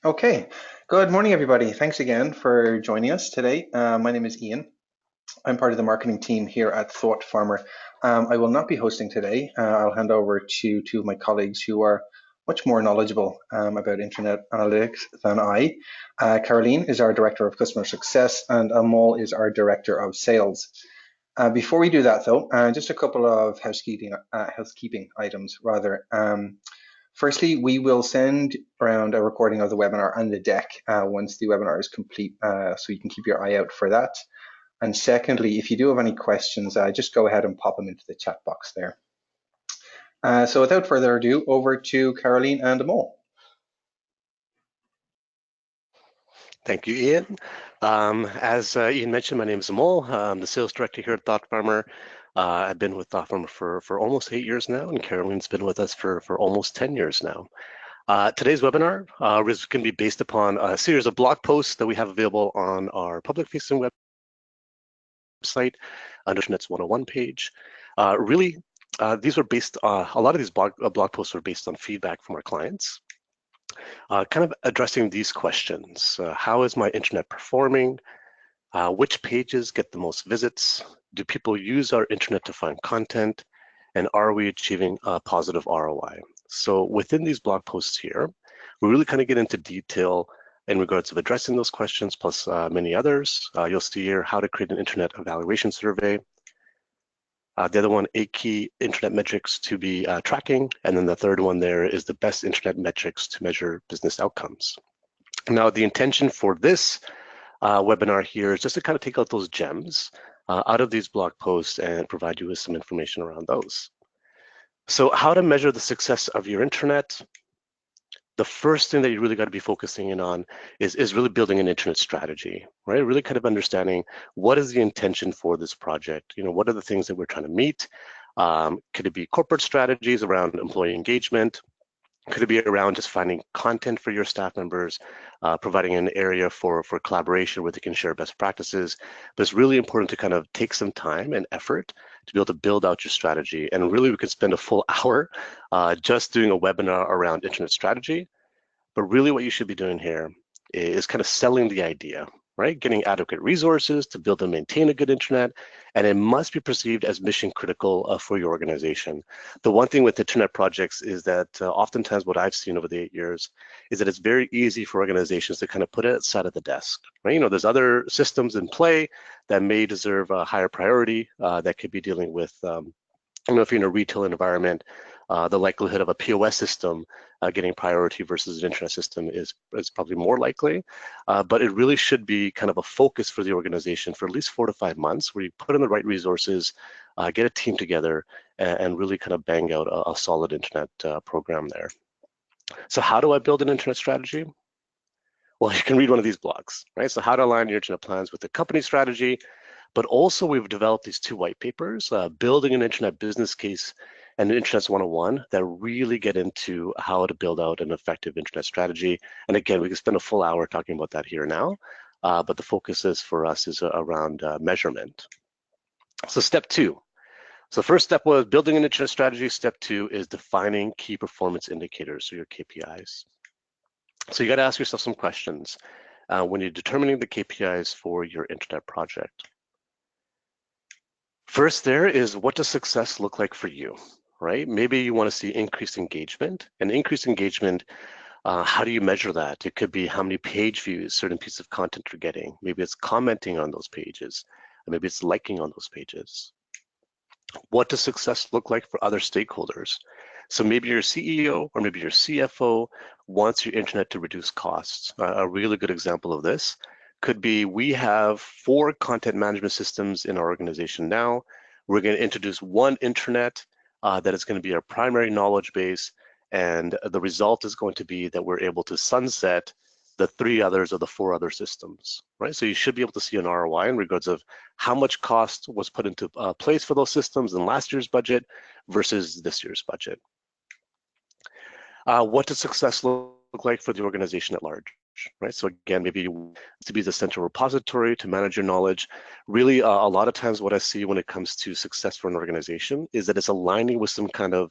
Okay, good morning, everybody. Thanks again for joining us today. My name is Ian. I'm part of the marketing team here at Thought Farmer. I will not be hosting today. I'll hand over to two of my colleagues who are much more knowledgeable about internet analytics than I. Caroline is our Director of Customer Success, and Amol is our Director of Sales. Before we do that, though, just a couple of housekeeping items, rather. Firstly, we will send around a recording of the webinar and the deck once the webinar is complete, so you can keep your eye out for that. And secondly, if you do have any questions, just go ahead and pop them into the chat box there. So without further ado, over to Caroline and Amol. Thank you, Ian. As Ian mentioned, my name is Amol. I'm the sales director here at Thought Farmer. I've been with Thought Farmer for almost 8 years now, and Caroline's been with us for almost 10 years now. Today's webinar is going to be based upon a series of blog posts that we have available on our public-facing website under Internet's 101 page. These were based, a lot of these blog posts were based on feedback from our clients. Kind of addressing these questions. How is my internet performing? Which pages get the most visits? Do people use our internet to find content? And are we achieving a positive ROI? So within these blog posts here, we really kind of get into detail in regards of addressing those questions, plus many others. You'll see here how to create an internet evaluation survey. The other one, 8 key internet metrics to be tracking. And then the third one there is the best internet metrics to measure business outcomes. Now, the intention for this webinar here is just to kind of take out those gems out of these blog posts and provide you with some information around those. So how to measure the success of your internet? The first thing that you really got to be focusing in on is really building an internet strategy, right? Really kind of understanding what is the intention for this project? You know, what are the things that we're trying to meet? Could it be corporate strategies around employee engagement? Could it be around just finding content for your staff members, providing an area for collaboration where they can share best practices? But it's really important to kind of take some time and effort to be able to build out your strategy. And really, we could spend a full hour just doing a webinar around internet strategy. But really what you should be doing here is kind of selling the idea, right? Getting adequate resources to build and maintain a good internet, and it must be perceived as mission critical for your organization. The one thing with internet projects is that oftentimes what I've seen over the 8 years is that it's very easy for organizations to kind of put it outside of the desk, right? You know, there's other systems in play that may deserve a higher priority that could be dealing with I don't know if you're in a retail environment, the likelihood of a POS system getting priority versus an internet system is probably more likely. But it really should be kind of a focus for the organization for at least 4 to 5 months, where you put in the right resources, get a team together, and really kind of bang out a solid internet program there. So how do I build an internet strategy? Well, you can read one of these blogs, right? So how to align your internet plans with the company strategy. But also we've developed these 2 white papers, building an internet business case and Internet's 101, that really get into how to build out an effective internet strategy. And again, we can spend a full hour talking about that here now, but the focus for us is around measurement. So step 2. So first step was building an internet strategy. Step 2 is defining key performance indicators, so your KPIs. So you got to ask yourself some questions when you're determining the KPIs for your internet project. First there is, what does success look like for you, right? Maybe you want to see increased engagement. And increased engagement, how do you measure that? It could be how many page views certain pieces of content you're getting. Maybe it's commenting on those pages. And maybe it's liking on those pages. What does success look like for other stakeholders? So maybe your CEO or maybe your CFO wants your internet to reduce costs. A really good example of this could be, we have 4 content management systems in our organization now. We're going to introduce one internet that is going to be our primary knowledge base, and the result is going to be that we're able to sunset the 3 others or the 4 other systems, right? So you should be able to see an ROI in regards of how much cost was put into place for those systems in last year's budget versus this year's budget. What does success look like for the organization at large? Right, so again, maybe to be the central repository to manage your knowledge. Really, a lot of times what I see when it comes to success for an organization is that it's aligning with some kind of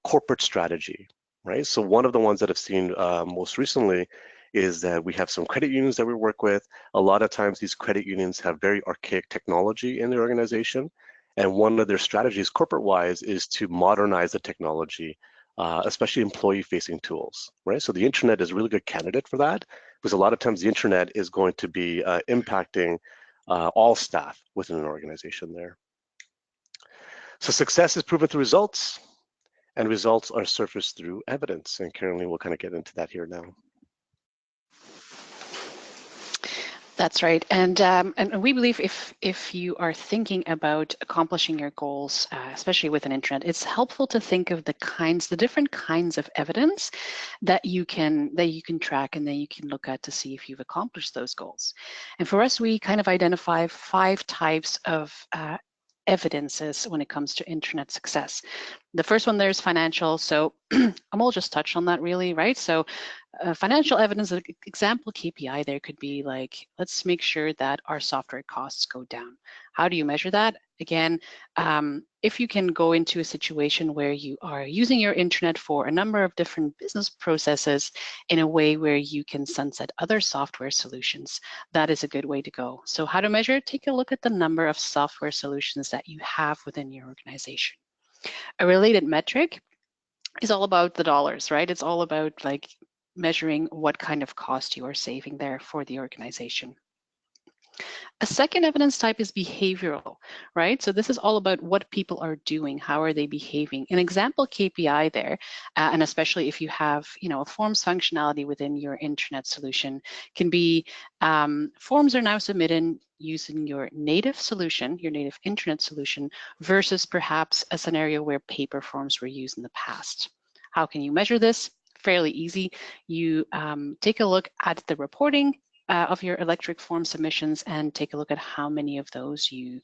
corporate strategy, right? So one of the ones that I've seen most recently is that we have some credit unions that we work with. A lot of times these credit unions have very archaic technology in their organization. And one of their strategies corporate-wise is to modernize the technology, especially employee-facing tools, right? So the internet is a really good candidate for that, because a lot of times the internet is going to be impacting all staff within an organization there. So success is proven through results, and results are surfaced through evidence. And Caroline will kind of get into that here now. That's right, and we believe if you are thinking about accomplishing your goals, especially with an intranet, it's helpful to think of the different kinds of evidence that you can track and that you can look at to see if you've accomplished those goals. And for us, we kind of identify 5 types of evidences when it comes to intranet success. The first one there is financial. So Amol just touched on that really, right? So financial evidence, an example KPI there could be like, let's make sure that our software costs go down. How do you measure that? Again, if you can go into a situation where you are using your intranet for a number of different business processes in a way where you can sunset other software solutions, that is a good way to go. So how to measure? Take a look at the number of software solutions that you have within your organization. A related metric is all about the dollars, right? It's all about like measuring what kind of cost you are saving there for the organization. A second evidence type is behavioral, right? So this is all about what people are doing, how are they behaving. An example KPI there, and especially if you have, a forms functionality within your intranet solution, can be forms are now submitted using your native solution, your native intranet solution, versus perhaps a scenario where paper forms were used in the past. How can you measure this? Fairly easy. You take a look at the reporting of your electric form submissions and take a look at how many of those you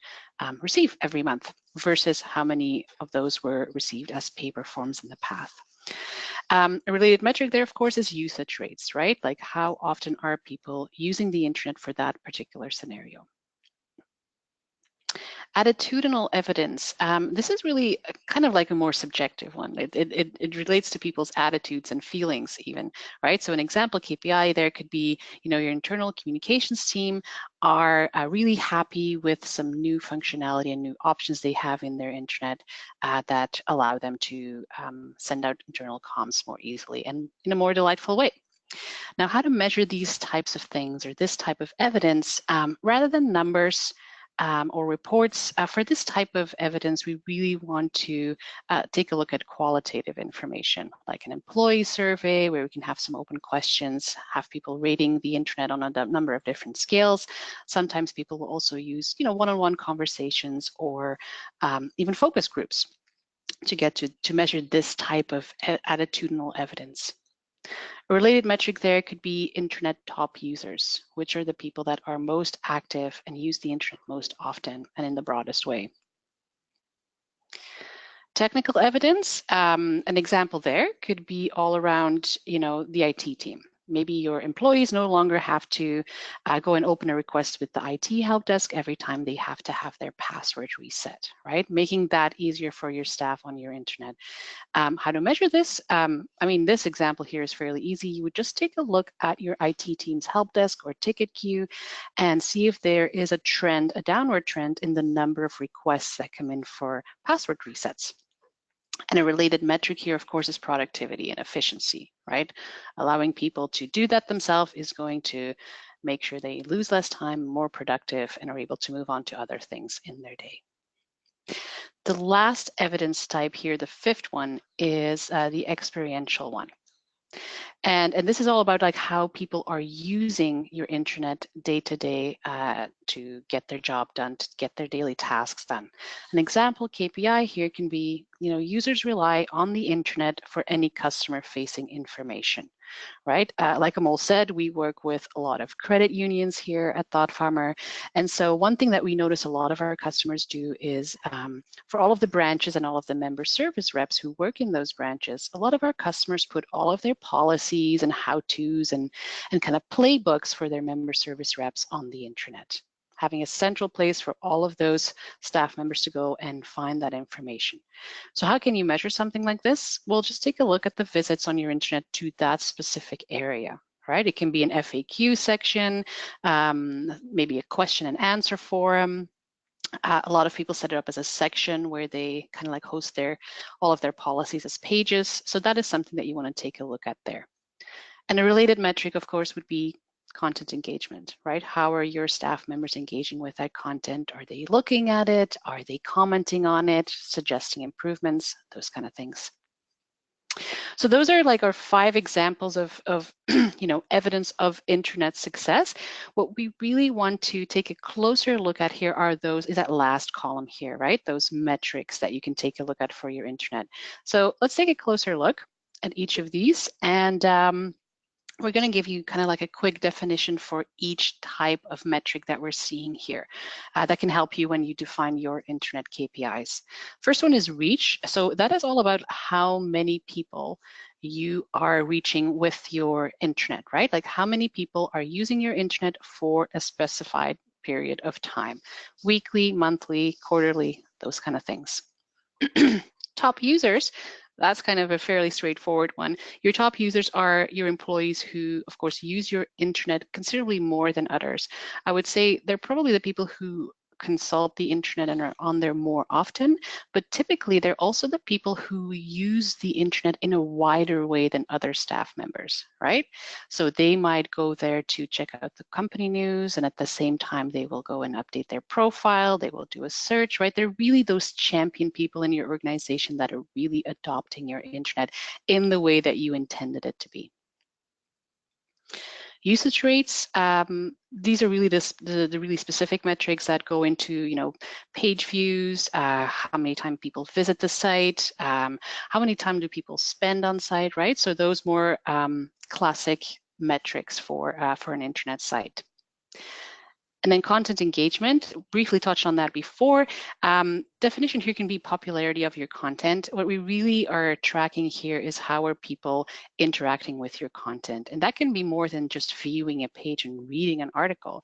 receive every month versus how many of those were received as paper forms in the past. A related metric there, of course, is usage rates, right? Like how often are people using the internet for that particular scenario? Attitudinal evidence. This is really kind of like a more subjective one. It relates to people's attitudes and feelings even, right? So an example KPI there could be, your internal communications team are really happy with some new functionality and new options they have in their intranet that allow them to send out internal comms more easily and in a more delightful way. Now, how to measure these types of things or this type of evidence, rather than numbers, or reports, for this type of evidence, we really want to take a look at qualitative information, like an employee survey where we can have some open questions, have people rating the internet on a number of different scales. Sometimes people will also use, one-on-one conversations or even focus groups to get to measure this type of attitudinal evidence. A related metric there could be intranet top users, which are the people that are most active and use the internet most often and in the broadest way. Technical evidence, an example there could be all around, the IT team. Maybe your employees no longer have to go and open a request with the IT help desk every time they have to have their password reset, right? Making that easier for your staff on your internet. How to measure this? This example here is fairly easy. You would just take a look at your IT team's help desk or ticket queue and see if there is a trend, a downward trend in the number of requests that come in for password resets. And a related metric here, of course, is productivity and efficiency, right? Allowing people to do that themselves is going to make sure they lose less time, more productive, and are able to move on to other things in their day. The last evidence type here, the fifth one, is the experiential one. And this is all about like how people are using your intranet day to day to get their job done, to get their daily tasks done. An example KPI here can be, users rely on the internet for any customer facing information, right? Like Amol said, we work with a lot of credit unions here at Thought Farmer. And so one thing that we notice a lot of our customers do is for all of the branches and all of the member service reps who work in those branches, a lot of our customers put all of their policies and how-tos and kind of playbooks for their member service reps on the intranet. having a central place for all of those staff members to go and find that information. So how can you measure something like this? Well, just take a look at the visits on your intranet to that specific area. Right? It can be an FAQ section, maybe a question and answer forum. A lot of people set it up as a section where they kind of like host all of their policies as pages. So that is something that you want to take a look at there. And a related metric, of course, would be content engagement, right? How are your staff members engaging with that content? Are they looking at it? Are they commenting on it, suggesting improvements, those kind of things? So those are like our 5 examples of evidence of intranet success. What we really want to take a closer look at here is that last column here, right? Those metrics that you can take a look at for your intranet. So let's take a closer look at each of these, and we're going to give you kind of like a quick definition for each type of metric that we're seeing here that can help you when you define your intranet KPIs. First one is reach. So that is all about how many people you are reaching with your intranet, right? Like how many people are using your intranet for a specified period of time, weekly, monthly, quarterly, those kind of things. Top users. That's kind of a fairly straightforward one. Your top users are your employees who, of course, use your intranet considerably more than others. I would say they're probably the people who consult the intranet and are on there more often, but typically they're also the people who use the intranet in a wider way than other staff members, right? So they might go there to check out the company news, and at the same time they will go and update their profile, they will do a search, right? They're really those champion people in your organization that are really adopting your intranet in the way that you intended it to be. Usage rates, these are really the really specific metrics that go into, page views, how many times people visit the site, how many times do people spend on site, right? So those more classic metrics for an intranet site. And then content engagement, briefly touched on that before. Definition here can be popularity of your content. What we really are tracking here is how are people interacting with your content. And that can be more than just viewing a page and reading an article.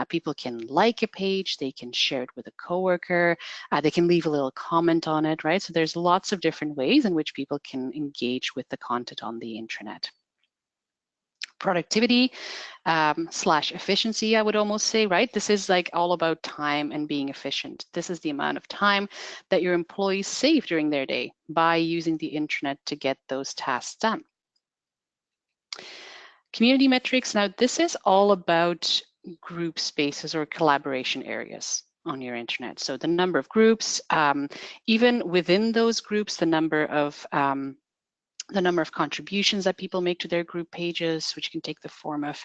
People can like a page, they can share it with a coworker, they can leave a little comment on it, right? So there's lots of different ways in which people can engage with the content on the intranet. Productivity / efficiency, I would almost say, right? This is like all about time and being efficient. This is the amount of time that your employees save during their day by using the intranet to get those tasks done. Community metrics, now this is all about group spaces or collaboration areas on your intranet. So the number of groups, even within those groups, the number of contributions that people make to their group pages, which can take the form of,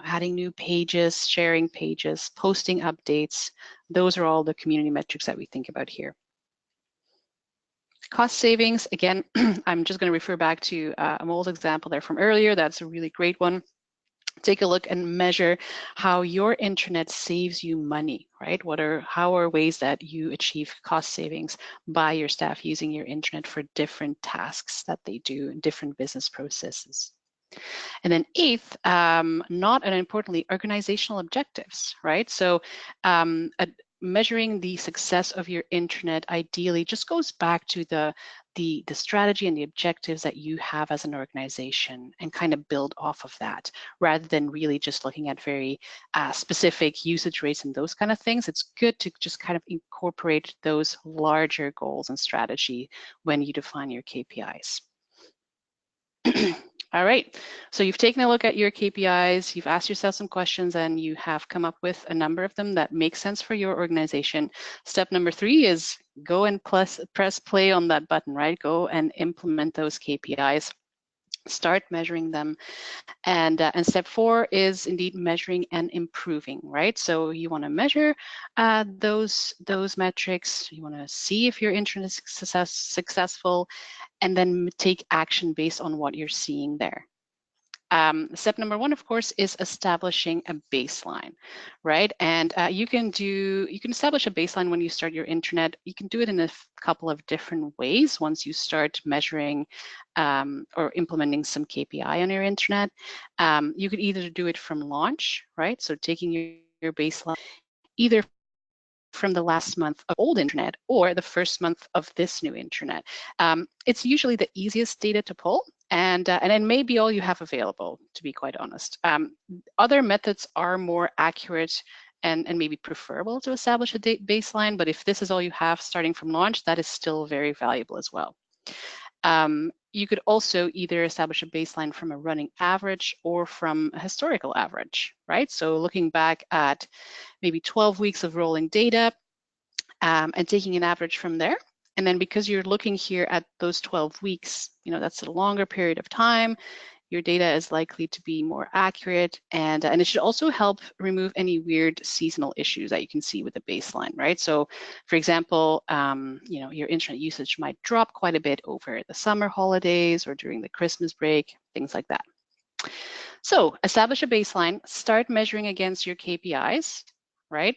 adding new pages, sharing pages, posting updates. Those are all the community metrics that we think about here. Cost savings, again, I'm just going to refer back to Amol's example there from earlier. That's a really great one. Take a look and measure how your intranet saves you money, right? How are ways that you achieve cost savings by your staff using your intranet for different tasks that they do in different business processes. And then 8th, not unimportantly, organizational objectives, right? So measuring the success of your intranet ideally just goes back to the strategy and the objectives that you have as an organization and kind of build off of that rather than really just looking at very specific usage rates and those kind of things. It's good to just kind of incorporate those larger goals and strategy when you define your KPIs. All right, so you've taken a look at your KPIs, you've asked yourself some questions, and you have come up with a number of them that make sense for your organization. Step number 3 is go and press play on that button, right? Go and implement those KPIs. Start measuring them. And step 4 is indeed measuring and improving, right? So you want to measure those metrics. You want to see if your intranet is successful, and then take action based on what you're seeing there. Step number 1, of course, is establishing a baseline, right? And you can establish a baseline when you start your intranet. You can do it in a couple of different ways once you start measuring or implementing some KPI on your intranet. You could either do it from launch, right? So taking your baseline either from the last month of old internet or the first month of this new internet. It's usually the easiest data to pull, and it may be all you have available, to be quite honest. Other methods are more accurate and maybe preferable to establish a baseline, but if this is all you have starting from launch, that is still very valuable as well. You could also either establish a baseline from a running average or from a historical average, right? So looking back at maybe 12 weeks of rolling data and taking an average from there. And then because you're looking here at those 12 weeks, that's a longer period of time, your data is likely to be more accurate, and it should also help remove any weird seasonal issues that you can see with the baseline, right? So, for example, your internet usage might drop quite a bit over the summer holidays or during the Christmas break, things like that. So, establish a baseline, start measuring against your KPIs, right?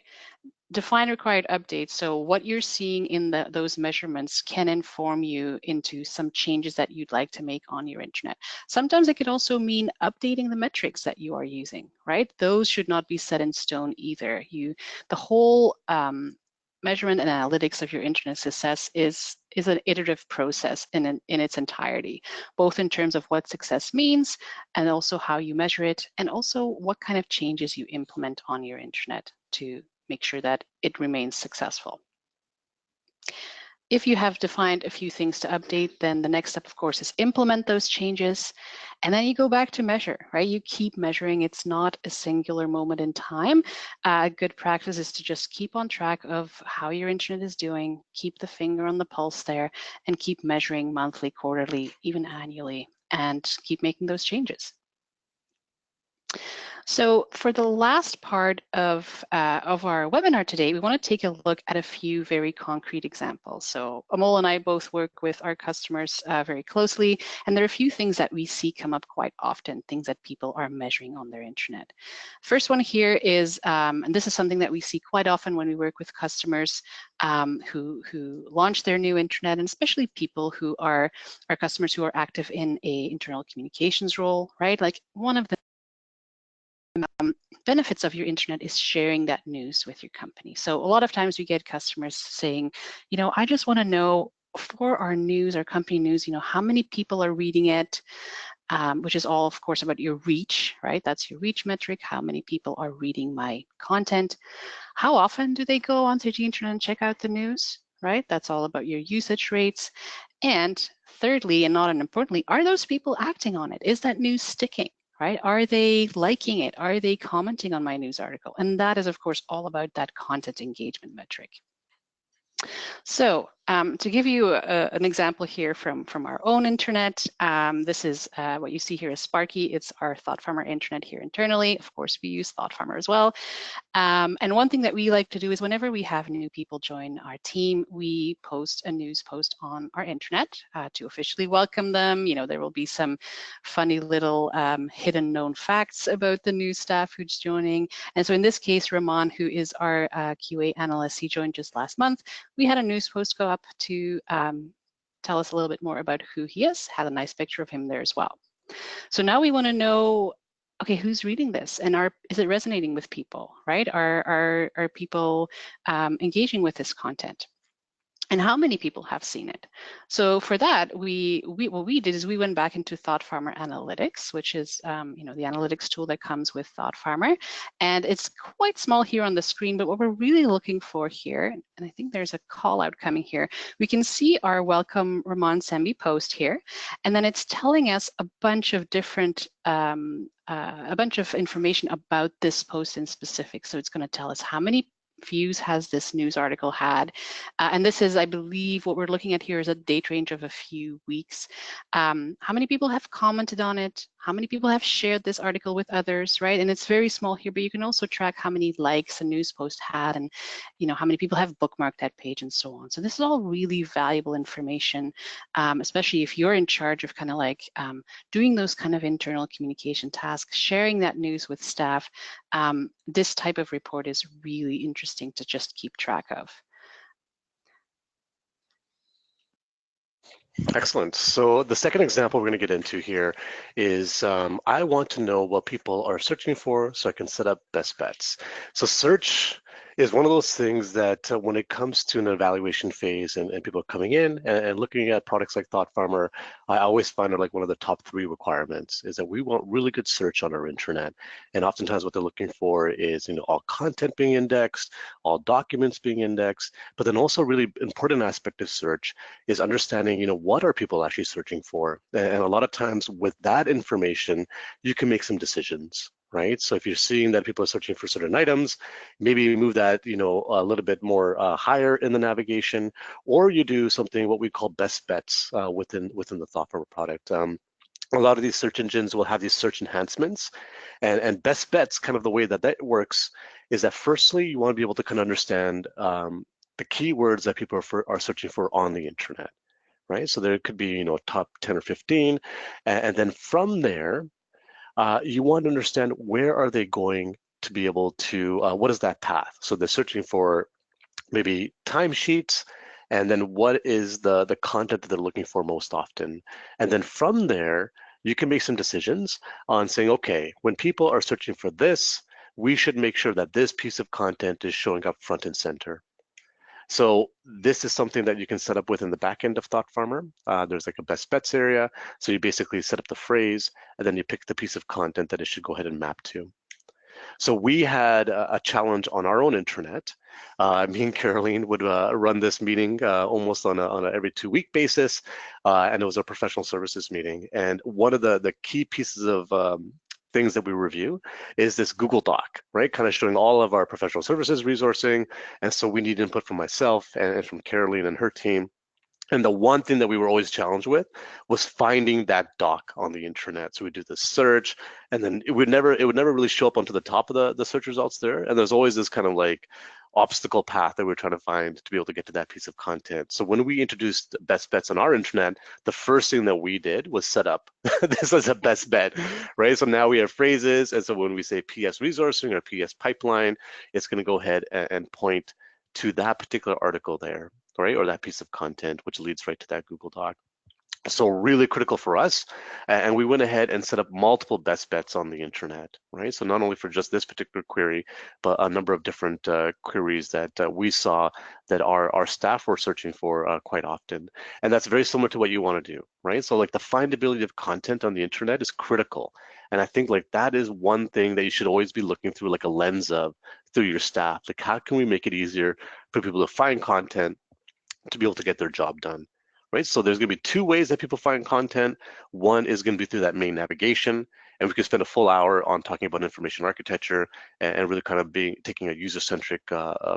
Define required updates. So what you're seeing in those measurements can inform you into some changes that you'd like to make on your internet. Sometimes it could also mean updating the metrics that you are using, right? Those should not be set in stone either. The whole measurement and analytics of your internet success is an iterative process in its entirety, both in terms of what success means and also how you measure it, and also what kind of changes you implement on your internet to make sure that it remains successful. If you have defined a few things to update, then the next step, of course, is implement those changes. And then you go back to measure, right? You keep measuring. It's not a singular moment in time. Good practice is to just keep on track of how your internet is doing, keep the finger on the pulse there, and keep measuring monthly, quarterly, even annually, and keep making those changes. So for the last part of our webinar today, we want to take a look at a few very concrete examples. So Amol and I both work with our customers very closely, and there are a few things that we see come up quite often, things that people are measuring on their internet. First one here is, and this is something that we see quite often when we work with customers who launch their new internet, and especially people who are our customers who are active in a internal communications role, right? Like one of the benefits of your internet is sharing that news with your company. So a lot of times we get customers saying, I just want to know for our news, our company news, how many people are reading it, which is all, of course, about your reach, right? That's your reach metric. How many people are reading my content? How often do they go onto the internet and check out the news, right? That's all about your usage rates. And thirdly, and not unimportantly, are those people acting on it? Is that news sticking? Right? Are they liking it? Are they commenting on my news article? And that is, of course, all about that content engagement metric. So to give you an example here from our own internet, this is what you see here is Sparky. It's our ThoughtFarmer internet here internally. Of course, we use ThoughtFarmer as well. And one thing that we like to do is whenever we have new people join our team, we post a news post on our intranet to officially welcome them. There will be some funny little hidden known facts about the new staff who's joining. And so in this case, Rahman, who is our QA analyst, he joined just last month. We had a news post go up to tell us a little bit more about who he is, had a nice picture of him there as well. So now we want to know, okay, who's reading this, and is it resonating with people, right? Are people engaging with this content? And how many people have seen it? So for that, what we did is we went back into ThoughtFarmer Analytics, which is the analytics tool that comes with ThoughtFarmer, and it's quite small here on the screen. But what we're really looking for here, and I think there's a call out coming here, we can see our welcome Rahman Sembi post here, and then it's telling us a bunch of different a bunch of information about this post in specific. So it's going to tell us how many views has this news article had, and this is, I believe, what we're looking at here is a date range of a few weeks. How many people have commented on it? How many people have shared this article with others, right? And it's very small here, but you can also track how many likes a news post had, and how many people have bookmarked that page, and so on. So this is all really valuable information, especially if you're in charge of kind of like doing those kind of internal communication tasks, sharing that news with staff. This type of report is really interesting to just keep track of. Excellent. So the second example we're going to get into here is I want to know what people are searching for so I can set up best bets. So search is one of those things that when it comes to an evaluation phase and people are coming in and looking at products like Thought Farmer, I always find it like one of the top 3 requirements is that we want really good search on our intranet. And oftentimes what they're looking for is, all content being indexed, all documents being indexed, but then also really important aspect of search is understanding, what are people actually searching for? And a lot of times with that information, you can make some decisions. Right. So if you're seeing that people are searching for certain items, maybe move that, a little bit more higher in the navigation, or you do something what we call best bets within the Thought Farmer product. A lot of these search engines will have these search enhancements, and best bets, kind of the way that works is that firstly, you want to be able to kind of understand the keywords that people are searching for on the internet, right? So there could be, top 10 or 15, and then from there, you want to understand where are they going to be able to, what is that path? So they're searching for maybe timesheets, and then what is the content that they're looking for most often? And then from there, you can make some decisions on saying, okay, when people are searching for this, we should make sure that this piece of content is showing up front and center. So this is something that you can set up within the back end of Thought Farmer. There's like a best bets area. So you basically set up the phrase, and then you pick the piece of content that it should go ahead and map to. So we had a challenge on our own intranet. Me and Caroline would run this meeting almost on a every 2-week basis, and it was a professional services meeting. And one of the key pieces of things that we review is this Google Doc, right? Kind of showing all of our professional services resourcing. And so we need input from myself and from Caroline and her team. And the one thing that we were always challenged with was finding that doc on the internet. So we do the search, and then it would never really show up onto the top of the search results there. And there's always this kind of like obstacle path that we're trying to find to be able to get to that piece of content. So when we introduced best bets on our internet, the first thing that we did was set up this as a best bet, right? So now we have phrases, and so when we say PS resourcing or PS pipeline, it's going to go ahead and point to that particular article there, right? Or that piece of content, which leads right to that Google Doc. So really critical for us. And we went ahead and set up multiple best bets on the internet, right? So not only for just this particular query, but a number of different queries that we saw that our staff were searching for quite often. And that's very similar to what you want to do, right? So like the findability of content on the internet is critical. And I think like that is one thing that you should always be looking through like a lens of through your staff. Like how can we make it easier for people to find content to be able to get their job done, right? So there's going to be 2 ways that people find content. One is going to be through that main navigation, and we could spend a full hour on talking about information architecture and really kind of taking a user-centric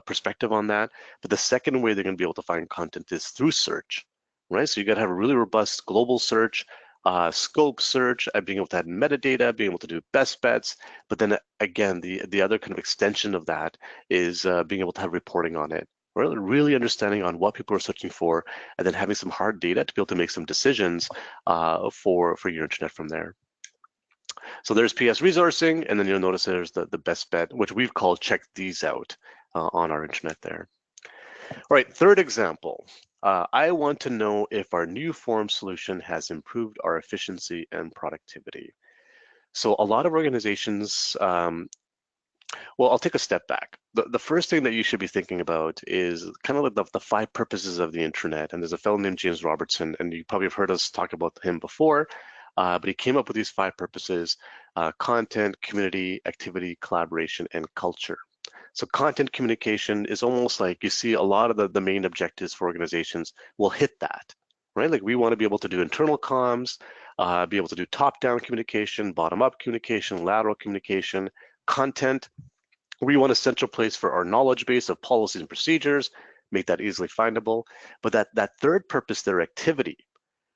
perspective on that. But the second way they're going to be able to find content is through search, right? So you got to have a really robust global search, scope search, being able to add metadata, being able to do best bets. But then again, the other kind of extension of that is being able to have reporting on it. Really understanding on what people are searching for, and then having some hard data to be able to make some decisions for your internet from there. So there's PS resourcing, and then you'll notice there's the best bet, which we've called check these out on our internet there. All right, third example. I want to know if our new form solution has improved our efficiency and productivity. So a lot of organizations, well, I'll take a step back. The first thing that you should be thinking about is kind of like the 5 purposes of the internet. And there's a fellow named James Robertson, and you probably have heard us talk about him before, but he came up with these 5 purposes: content, community, activity, collaboration, and culture. So content communication is almost like you see a lot of the main objectives for organizations will hit that, right? Like we want to be able to do internal comms, be able to do top-down communication, bottom-up communication, lateral communication. Content, we want a central place for our knowledge base of policies and procedures, make that easily findable. But that third purpose there, activity.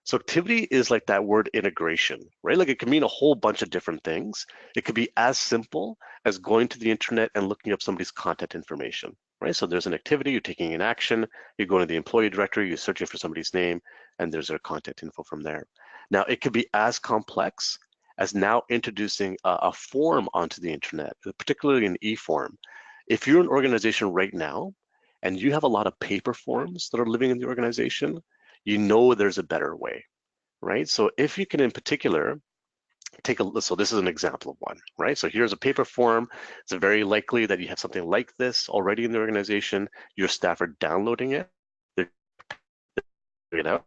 So activity is like that word integration, right? Like it can mean a whole bunch of different things. It could be as simple as going to the internet and looking up somebody's contact information, right? So there's an activity, you're taking an action, you go to the employee directory, you're searching for somebody's name, and there's their contact info from there. Now, it could be as complex as now introducing a form onto the internet, particularly an e-form. If you're an organization right now and you have a lot of paper forms that are living in the organization, you know there's a better way, right? So if you can, in particular, so this is an example of one, right? So here's a paper form. It's very likely that you have something like this already in the organization. Your staff are downloading it, they're it out,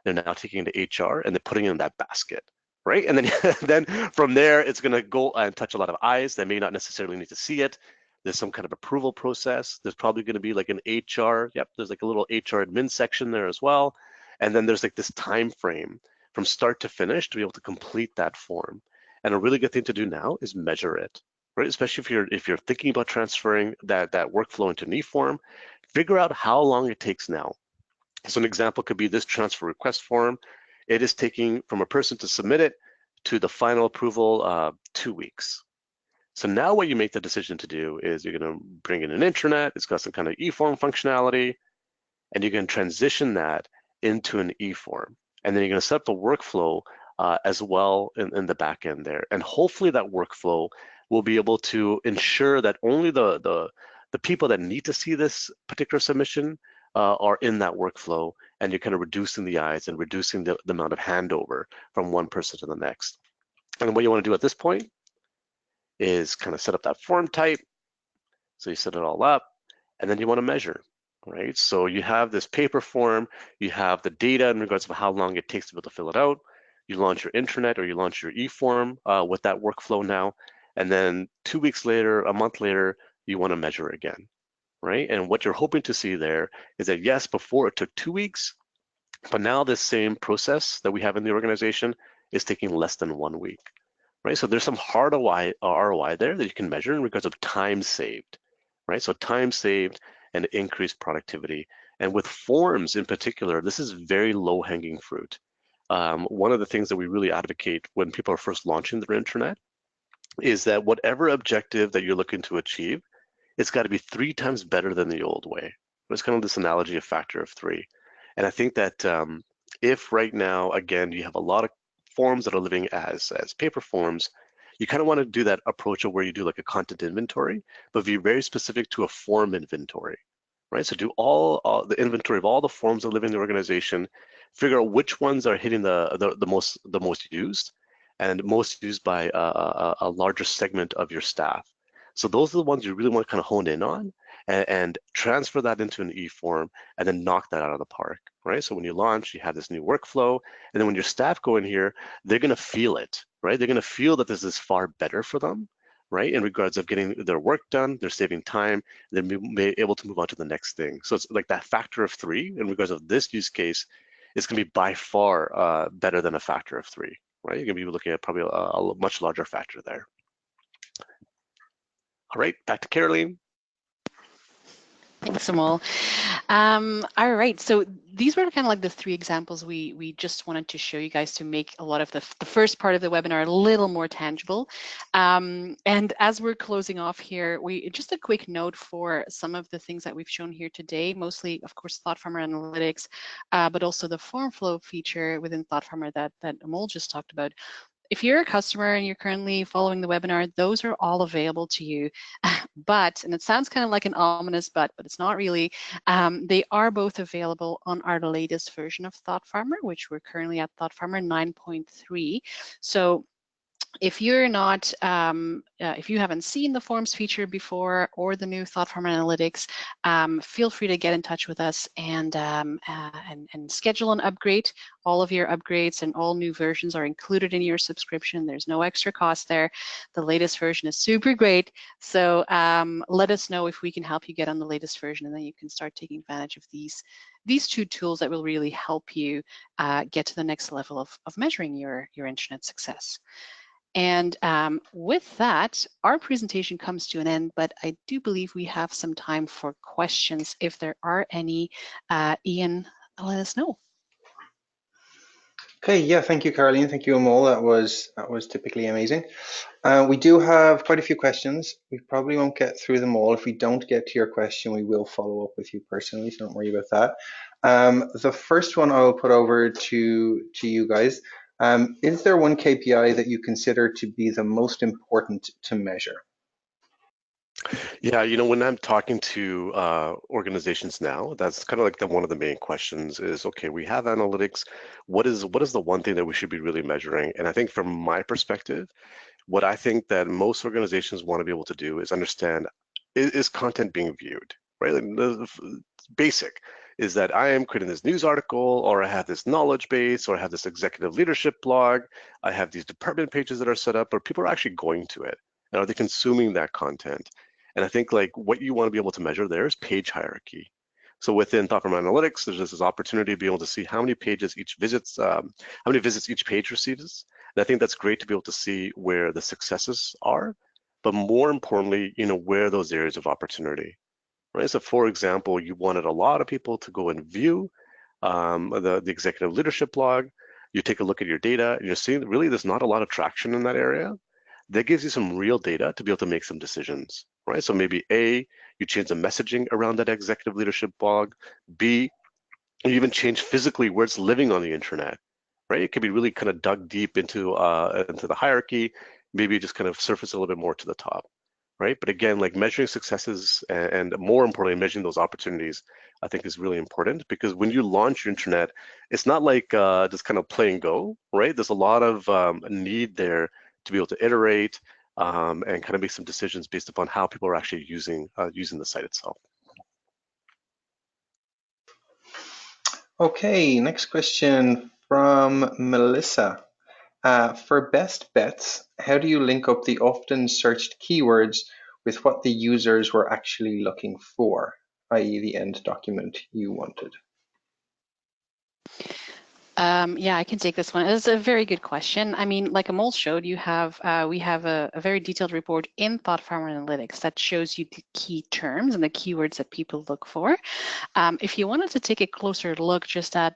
they're now taking it to HR and they're putting it in that basket, right? And then, then from there, it's gonna go and touch a lot of eyes that may not necessarily need to see it. There's some kind of approval process. There's probably gonna be like an HR, yep, there's like a little HR admin section there as well. And then there's like this time frame from start to finish to be able to complete that form. And a really good thing to do now is measure it, right? Especially if you're thinking about transferring that workflow into an e-form, figure out how long it takes now. So an example could be this transfer request form. It is taking from a person to submit it to the final approval 2 weeks. So now what you make the decision to do is you're going to bring in an intranet. It's got some kind of e-form functionality, and you can transition that into an e-form. And then you're going to set up the workflow as well in the back end there. And hopefully that workflow will be able to ensure that only the people that need to see this particular submission are in that workflow, and you're kind of reducing the eyes and reducing the amount of handover from one person to the next. And what you want to do at this point is kind of set up that form type. So you set it all up, and then you want to measure, right? So you have this paper form, you have the data in regards to how long it takes to be able to fill it out. You launch your intranet or you launch your e-form with that workflow now, and then 2 weeks later, a month later, you want to measure again, right? And what you're hoping to see there is that yes, before it took 2 weeks, but now this same process that we have in the organization is taking less than 1 week, right? So there's some hard ROI there that you can measure in regards of time saved, right? So time saved and increased productivity. And with forms in particular, this is very low-hanging fruit. One of the things that we really advocate when people are first launching their intranet is that whatever objective that you're looking to achieve, it's got to be 3 times better than the old way. It's kind of this analogy of factor of 3. And I think that if right now, again, you have a lot of forms that are living as paper forms, you kind of want to do that approach of where you do like a content inventory, but be very specific to a form inventory, right? So do all the inventory of all the forms that live in the organization, figure out which ones are hitting the most used and most used by a larger segment of your staff. So those are the ones you really want to kind of hone in on and transfer that into an e-form and then knock that out of the park, right? So when you launch, you have this new workflow, and then when your staff go in here, they're going to feel it, right? They're going to feel that this is far better for them, right? In regards of getting their work done, they're saving time, and they're be able to move on to the next thing. So it's like that factor of 3 in regards of this use case is going to be by far better than a factor of 3, right? You're going to be looking at probably a much larger factor there. All right, back to Caroline. Thanks, Amol. All right, so these were kind of like the 3 examples we just wanted to show you guys to make a lot of the first part of the webinar a little more tangible. And as we're closing off here, just a quick note for some of the things that we've shown here today, mostly, of course, ThoughtFarmer Analytics, but also the form flow feature within ThoughtFarmer that Amol just talked about. If you're a customer and you're currently following the webinar, those are all available to you. But, and it sounds kind of like an ominous but it's not really, they are both available on our latest version of ThoughtFarmer, which we're currently at ThoughtFarmer 9.3. So if you're not, if you haven't seen the forms feature before or the new ThoughtFarmer Analytics, feel free to get in touch with us and schedule an upgrade. All of your upgrades and all new versions are included in your subscription. There's no extra cost there. The latest version is super great. So let us know if we can help you get on the latest version, and then you can start taking advantage of these 2 tools that will really help you get to the next level of measuring your intranet success. And with that, our presentation comes to an end, but I do believe we have some time for questions. If there are any, Ian, let us know. Okay, yeah, thank you, Caroline. Thank you, Amol. That was typically amazing. We do have quite a few questions. We probably won't get through them all. If we don't get to your question, we will follow up with you personally, so don't worry about that. The first one I'll put over to you guys. Is there one KPI that you consider to be the most important to measure? Yeah, when I'm talking to organizations now, that's kind of like one of the main questions is, okay, we have analytics. What is the one thing that we should be really measuring? And I think from my perspective, what I think that most organizations want to be able to do is understand, is content being viewed, right? Like basic is that I am creating this news article, or I have this knowledge base, or I have this executive leadership blog, I have these department pages that are set up, or people are actually going to it, and are they consuming that content? And I think like what you want to be able to measure there is page hierarchy. So within ThoughtFarmer Analytics, there's this opportunity to be able to see how many pages each visits, how many visits each page receives. And I think that's great to be able to see where the successes are, but more importantly, where those areas of opportunity, right? So for example, you wanted a lot of people to go and view the executive leadership blog. You take a look at your data and you're seeing really there's not a lot of traction in that area. That gives you some real data to be able to make some decisions, right? So maybe A, you change the messaging around that executive leadership blog. B, you even change physically where it's living on the internet, right? It could be really kind of dug deep into the hierarchy. Maybe just kind of surface a little bit more to the top, right? But again, like measuring successes and more importantly, measuring those opportunities, I think is really important, because when you launch your internet, it's not like just kind of play and go, right? There's a lot of need there to be able to iterate and kind of make some decisions based upon how people are actually using the site itself. Okay, next question from Melissa. For best bets, how do you link up the often searched keywords with what the users were actually looking for, i.e. the end document you wanted? Yeah, I can take this one. It's a very good question. I mean, like Amol showed, we have a very detailed report in ThoughtFarmer Analytics that shows you the key terms and the keywords that people look for. If you wanted to take a closer look just at,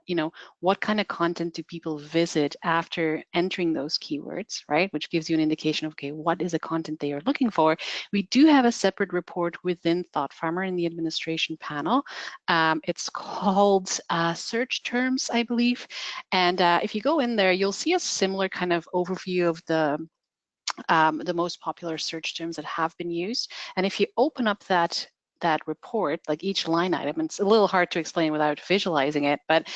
what kind of content do people visit after entering those keywords, right? Which gives you an indication of, okay, what is the content they are looking for? We do have a separate report within ThoughtFarmer in the administration panel. It's called Search Terms, I believe. And if you go in there, you'll see a similar kind of overview of the most popular search terms that have been used. And if you open up that report, like each line item, it's a little hard to explain without visualizing it, but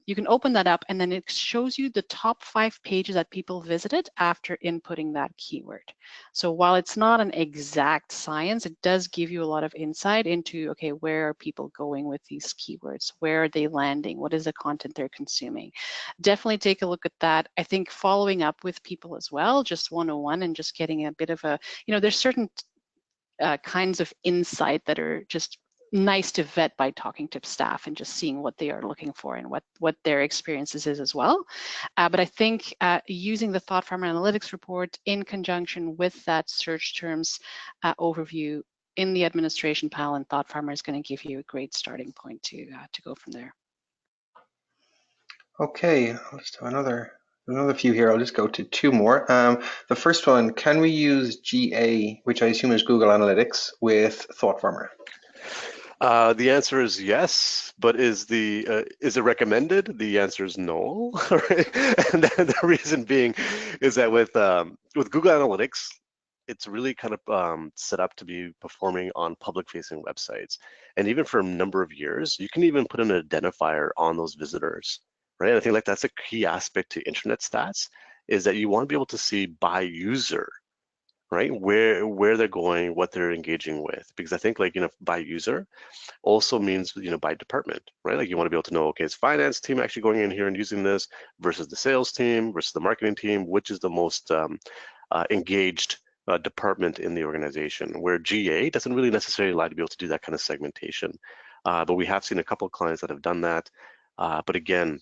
you can open that up and then it shows you the top 5 pages that people visited after inputting that keyword. So while it's not an exact science, it does give you a lot of insight into, okay, where are people going with these keywords? Where are they landing? What is the content they're consuming? Definitely take a look at that. I think following up with people as well, just one-on-one, and just getting a bit of a, there's certain kinds of insight that are just nice to vet by talking to staff and just seeing what they are looking for and what their experiences is as well. But I think using the ThoughtFarmer Analytics report in conjunction with that search terms overview in the administration panel and ThoughtFarmer is going to give you a great starting point to go from there. Okay, let's do another few here. I'll just go to 2 more. The first one, can we use GA, which I assume is Google Analytics, with ThoughtFarmer? The answer is yes, but is it recommended? The answer is no. Right? And the reason being is that with Google Analytics, it's really kind of set up to be performing on public-facing websites, and even for a number of years, you can even put an identifier on those visitors, right? I think like that's a key aspect to internet stats, is that you want to be able to see by user, right? Where they're going, what they're engaging with, because I think like by user also means by department, right? Like you want to be able to know, okay, is finance team actually going in here and using this versus the sales team versus the marketing team, which is the most engaged department in the organization, where GA doesn't really necessarily allow you to be able to do that kind of segmentation. But we have seen a couple of clients that have done that. But again,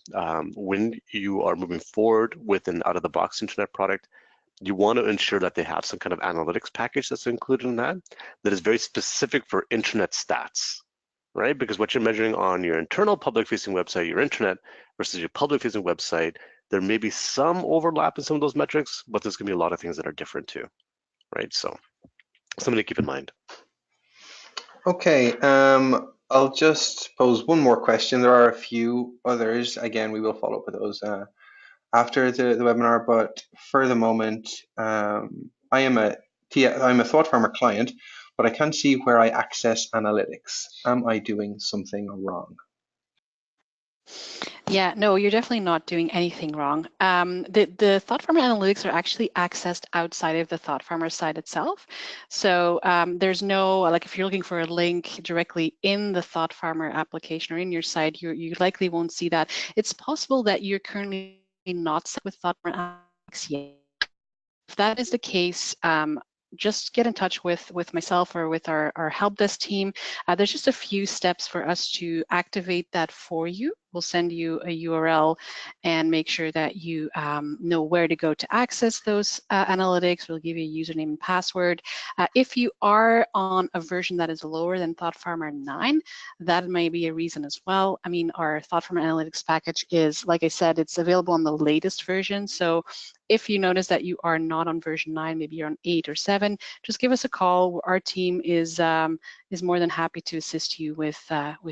when you are moving forward with an out-of-the-box internet product, you want to ensure that they have some kind of analytics package that's included in that is very specific for internet stats, right? Because what you're measuring on your internal public-facing website, your intranet, versus your public-facing website, there may be some overlap in some of those metrics, but there's going to be a lot of things that are different too, right? So something to keep in mind. Okay, I'll just pose one more question. There are a few others. Again, we will follow up with those after the webinar, but for the moment, I'm a ThoughtFarmer client, but I can't see where I access analytics. Am I doing something wrong? Yeah, no, you're definitely not doing anything wrong. The Thought Farmer analytics are actually accessed outside of the Thought Farmer site itself. So there's no, like if you're looking for a link directly in the Thought Farmer application or in your site, you likely won't see that. It's possible that you're currently not set with Thought Farmer analytics yet. If that is the case, just get in touch with myself or with our help desk team. There's just a few steps for us to activate that for you. We'll send you a URL and make sure that you know where to go to access those analytics. We'll give you a username and password. If you are on a version that is lower than Thought Farmer 9, that may be a reason as well. I mean, our Thought Farmer analytics package is, like I said, it's available on the latest version. So if you notice that you are not on version 9, maybe you're on 8 or 7, just give us a call. Our team is more than happy to assist you with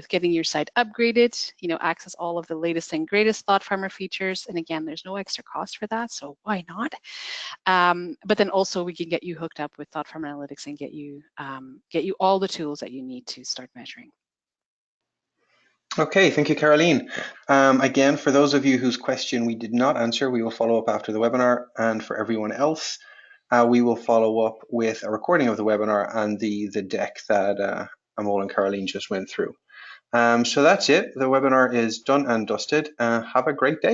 getting your site upgraded, access all of the latest and greatest Thought Farmer features. And again, there's no extra cost for that, so why not? But then also we can get you hooked up with Thought Farmer Analytics and get you all the tools that you need to start measuring. Okay, thank you, Caroline. Again, for those of you whose question we did not answer, we will follow up after the webinar. And for everyone else, we will follow up with a recording of the webinar and the deck that Amol and Caroline just went through. So that's it. The webinar is done and dusted. Have a great day.